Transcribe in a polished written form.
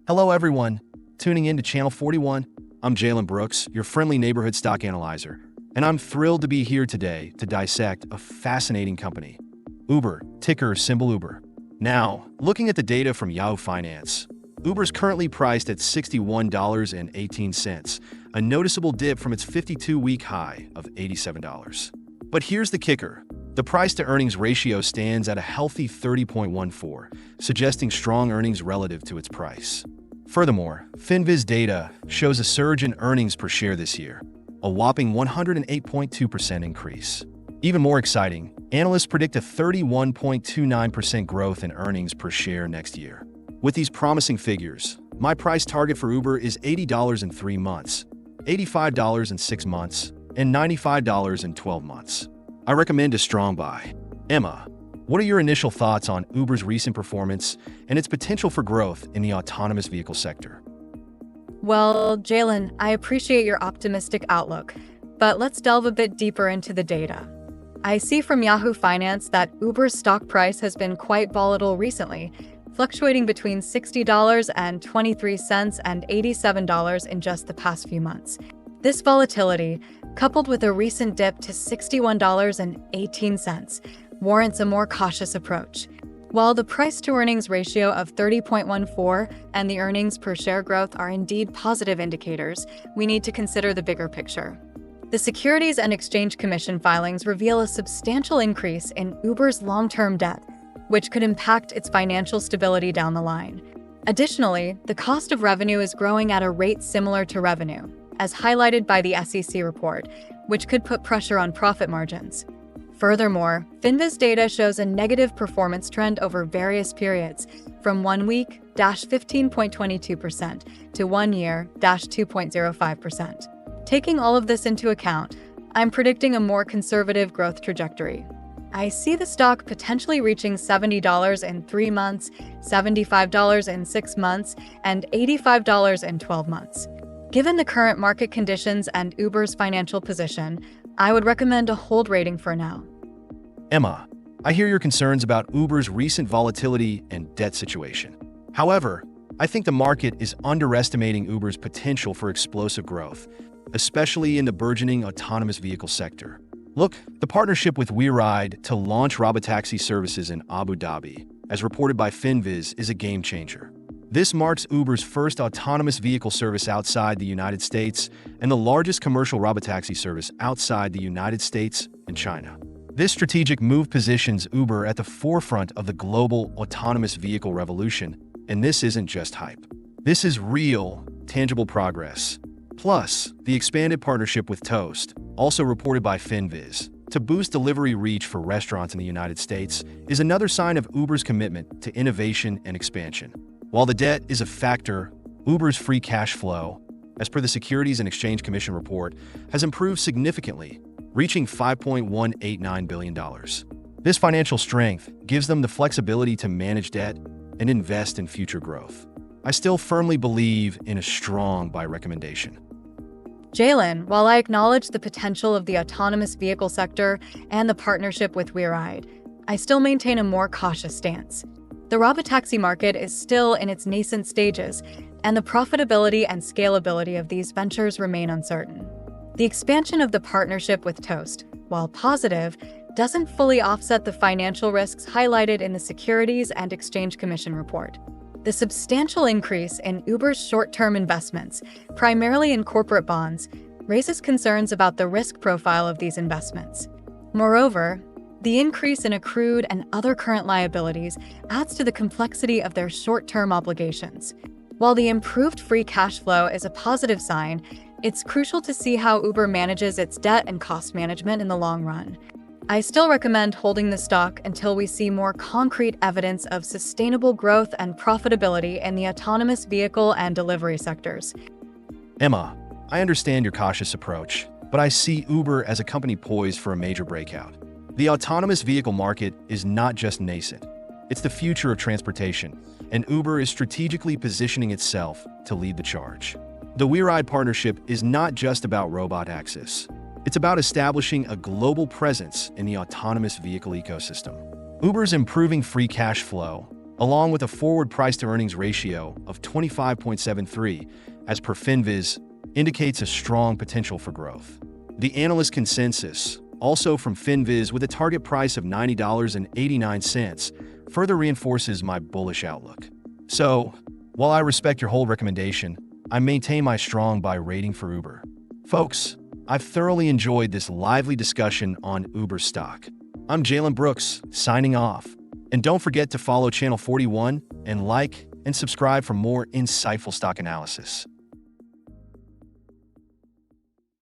Hello everyone, tuning in to Channel 41. I'm Jaylen Brooks, your friendly neighborhood stock analyzer, and I'm thrilled to be here today to dissect a fascinating company, Uber, ticker symbol Uber. Now, looking at the data from Yahoo Finance, Uber's currently priced at $61.18, a noticeable dip from its 52-week high of $87. But here's the kicker. The price-to-earnings ratio stands at a healthy 30.14, suggesting strong earnings relative to its price. Furthermore, FinViz data shows a surge in earnings per share this year, a whopping 108.2% increase. Even more exciting, analysts predict a 31.29% growth in earnings per share next year. With these promising figures, my price target for Uber is $80 in 3 months, $85 in 6 months, and $95 in 12 months. I recommend a strong buy. Emma, what are your initial thoughts on Uber's recent performance and its potential for growth in the autonomous vehicle sector? Well, Jaylen, I appreciate your optimistic outlook, but let's delve a bit deeper into the data. I see from Yahoo Finance that Uber's stock price has been quite volatile recently, fluctuating between $60.23 and $87 in just the past few months. This volatility, coupled with a recent dip to $61.18, warrants a more cautious approach. While the price-to-earnings ratio of 30.14 and the earnings per share growth are indeed positive indicators, we need to consider the bigger picture. The Securities and Exchange Commission filings reveal a substantial increase in Uber's long-term debt, which could impact its financial stability down the line. Additionally, the cost of revenue is growing at a rate similar to revenue, as highlighted by the SEC report, which could put pressure on profit margins. Furthermore, FinViz data shows a negative performance trend over various periods, from 1 week, 15.22% to 1 year, 2.05%. Taking all of this into account, I'm predicting a more conservative growth trajectory. I see the stock potentially reaching $70 in 3 months, $75 in 6 months, and $85 in 12 months. Given the current market conditions and Uber's financial position, I would recommend a hold rating for now. Emma, I hear your concerns about Uber's recent volatility and debt situation. However, I think the market is underestimating Uber's potential for explosive growth, especially in the burgeoning autonomous vehicle sector. Look, the partnership with WeRide to launch robotaxi services in Abu Dhabi, as reported by FinViz, is a game changer. This marks Uber's first autonomous vehicle service outside the United States and the largest commercial robotaxi service outside the United States and China. This strategic move positions Uber at the forefront of the global autonomous vehicle revolution, and this isn't just hype. This is real, tangible progress. Plus, the expanded partnership with Toast, also reported by FinViz, to boost delivery reach for restaurants in the United States, is another sign of Uber's commitment to innovation and expansion. While the debt is a factor, Uber's free cash flow, as per the Securities and Exchange Commission report, has improved significantly, reaching $5.189 billion. This financial strength gives them the flexibility to manage debt and invest in future growth. I still firmly believe in a strong buy recommendation. Jaylen, while I acknowledge the potential of the autonomous vehicle sector and the partnership with WeRide, I still maintain a more cautious stance. The robotaxi market is still in its nascent stages, and the profitability and scalability of these ventures remain uncertain. The expansion of the partnership with Toast, while positive, doesn't fully offset the financial risks highlighted in the Securities and Exchange Commission report. The substantial increase in Uber's short-term investments, primarily in corporate bonds, raises concerns about the risk profile of these investments. Moreover, the increase in accrued and other current liabilities adds to the complexity of their short-term obligations. While the improved free cash flow is a positive sign, it's crucial to see how Uber manages its debt and cost management in the long run. I still recommend holding the stock until we see more concrete evidence of sustainable growth and profitability in the autonomous vehicle and delivery sectors. Emma, I understand your cautious approach, but I see Uber as a company poised for a major breakout. The autonomous vehicle market is not just nascent. It's the future of transportation, and Uber is strategically positioning itself to lead the charge. The WeRide partnership is not just about robot access. It's about establishing a global presence in the autonomous vehicle ecosystem. Uber's improving free cash flow, along with a forward price-to-earnings ratio of 25.73, as per FinViz, indicates a strong potential for growth. The analyst consensus, also from FinViz with a target price of $90.89, further reinforces my bullish outlook. So, while I respect your hold recommendation, I maintain my strong buy rating for Uber. Folks, I've thoroughly enjoyed this lively discussion on Uber stock. I'm Jaylen Brooks, signing off. And don't forget to follow Channel 41 and like and subscribe for more insightful stock analysis.